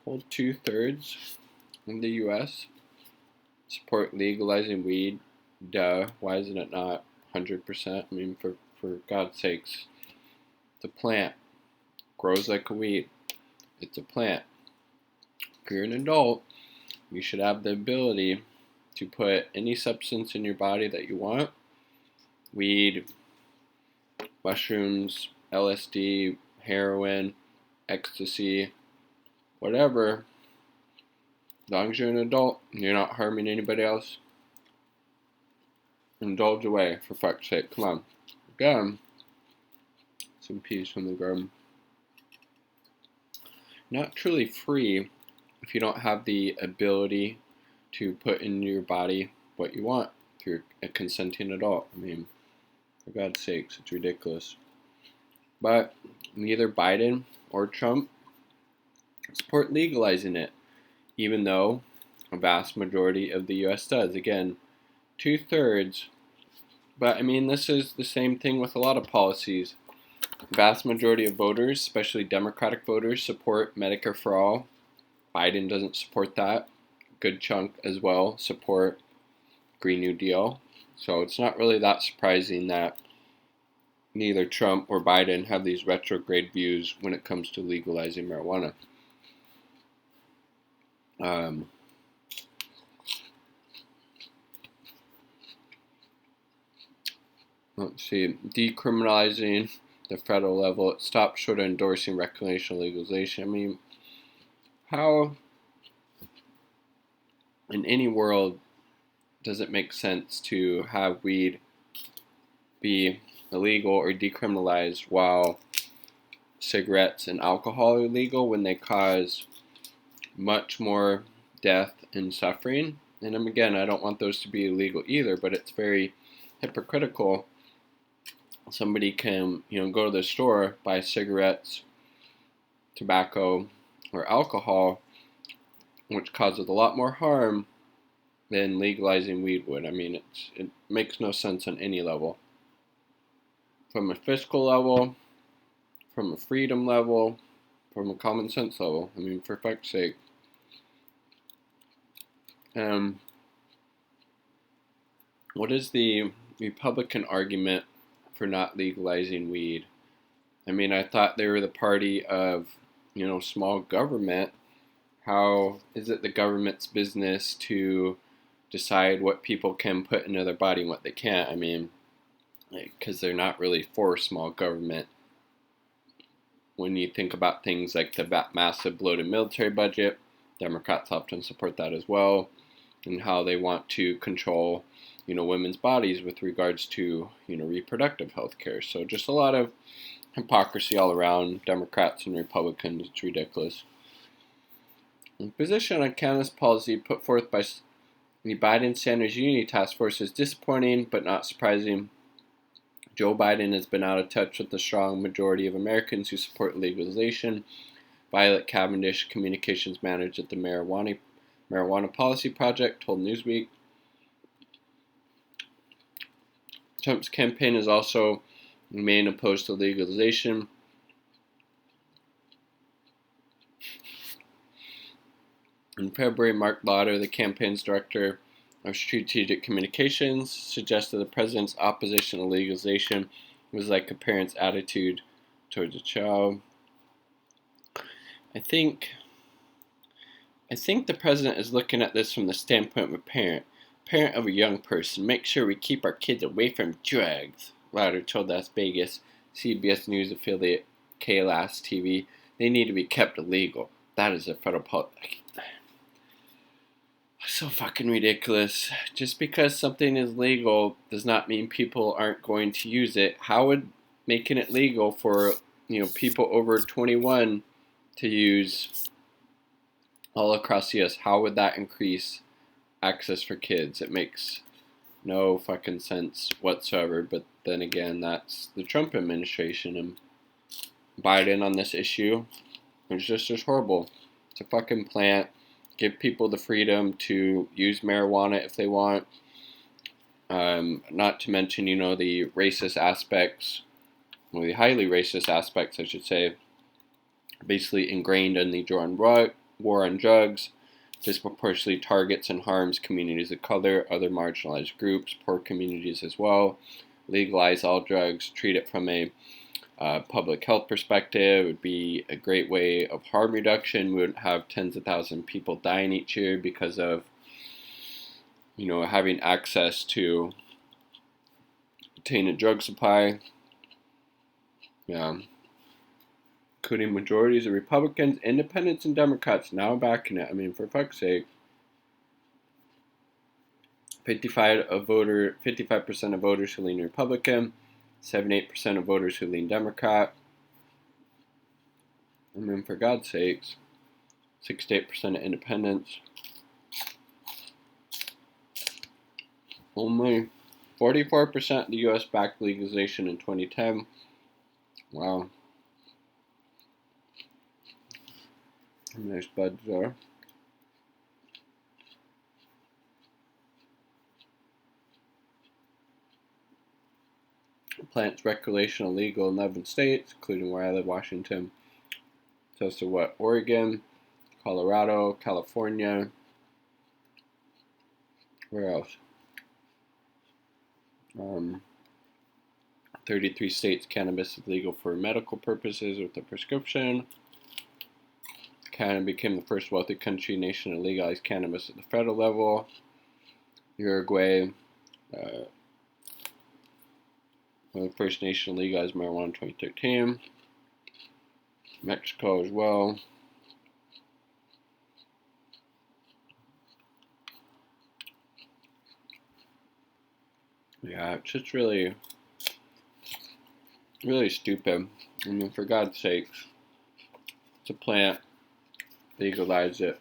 whole 2/3 in the U.S. support legalizing weed. Duh. Why isn't it not 100%? I mean, for God's sakes, it's a plant. Grows like a weed. It's a plant. If you're an adult, you should have the ability to put any substance in your body that you want. Weed, mushrooms, LSD, heroin, ecstasy, whatever. As long as you're an adult and you're not harming anybody else, indulge away, for fuck's sake. Come on. Again, some peace from the garden. Not truly free if you don't have the ability to put in your body what you want if you're a consenting adult. I mean, for God's sakes, it's ridiculous. But neither Biden or Trump support legalizing it, even though a vast majority of the U.S. does. Again, 2/3. But I mean, this is the same thing with a lot of policies. The vast majority of voters, especially Democratic voters, support Medicare for all. Biden doesn't support that. Good chunk as well support Green New Deal. So it's not really that surprising that neither Trump or Biden have these retrograde views when it comes to legalizing marijuana. Let's see, decriminalizing the federal level. It stops short of endorsing recreational legalization. I mean, how in any world does it make sense to have weed be illegal or decriminalized while cigarettes and alcohol are legal when they cause much more death and suffering? And again, I don't want those to be illegal either, but it's very hypocritical. Somebody can, go to the store, buy cigarettes, tobacco, or alcohol, which causes a lot more harm than legalizing weed would. I mean, it makes no sense on any level. From a fiscal level, from a freedom level, from a common sense level. I mean, for fuck's sake. What is the Republican argument for not legalizing weed? I mean, I thought they were the party of, small government. How is it the government's business to decide what people can put into their body and what they can't? I mean, because they're not really for small government. When you think about things like the massive bloated military budget, Democrats often support that as well, and how they want to control women's bodies with regards to, reproductive health care. So just a lot of hypocrisy all around, Democrats and Republicans. It's ridiculous. The position on cannabis policy put forth by the Biden-Sanders Unity Task Force is disappointing but not surprising. Joe Biden has been out of touch with the strong majority of Americans who support legalization. Violet Cavendish, communications manager at the Marijuanna Policy Project, told Newsweek. Trump's campaign has also remained opposed to legalization. In February, Mark Lauder, the campaign's director of strategic communications, suggested the president's opposition to legalization was like a parent's attitude towards a child. I think the president is looking at this from the standpoint of a parent of a young person. Make sure we keep our kids away from drugs, Lauder told Las Vegas CBS News affiliate KLAS TV. They need to be kept illegal. That is a federal policy. So fucking ridiculous. Just because something is legal does not mean people aren't going to use it. How would making it legal for people over 21 to use all across the US, how would that increase access for kids? It makes no fucking sense whatsoever. But then again, that's the Trump administration, and Biden on this issue is just as horrible. It's a fucking plant. Give people the freedom to use marijuana if they want. Not to mention, the racist aspects, the highly racist aspects, I should say, basically ingrained in the Jordan rut, war on drugs disproportionately targets and harms communities of color, other marginalized groups, poor communities as well. Legalize all drugs, treat it from a public health perspective. It would be a great way of harm reduction. We wouldn't have tens of thousands of people dying each year because of, having access to obtain a drug supply. Yeah. Including majorities of Republicans, Independents, and Democrats now backing it. I mean, for fuck's sake. 55% of voters who lean Republican, 78% of voters who lean Democrat. I mean, for God's sakes. 68% of independents. Only 44% of the U.S. backed legalization in 2010. Wow. Nice buds there. Plants recreational legal in 11 states, including where I live, Washington. So what? Oregon, Colorado, California. Where else? 33 states, cannabis is legal for medical purposes with a prescription. Canada became the first wealthy country nation to legalize cannabis at the federal level. Uruguay, one of the first nation to legalize marijuana in 2013. Mexico as well. Yeah, it's just really, really stupid. I mean, for God's sakes, it's a plant, legalize it.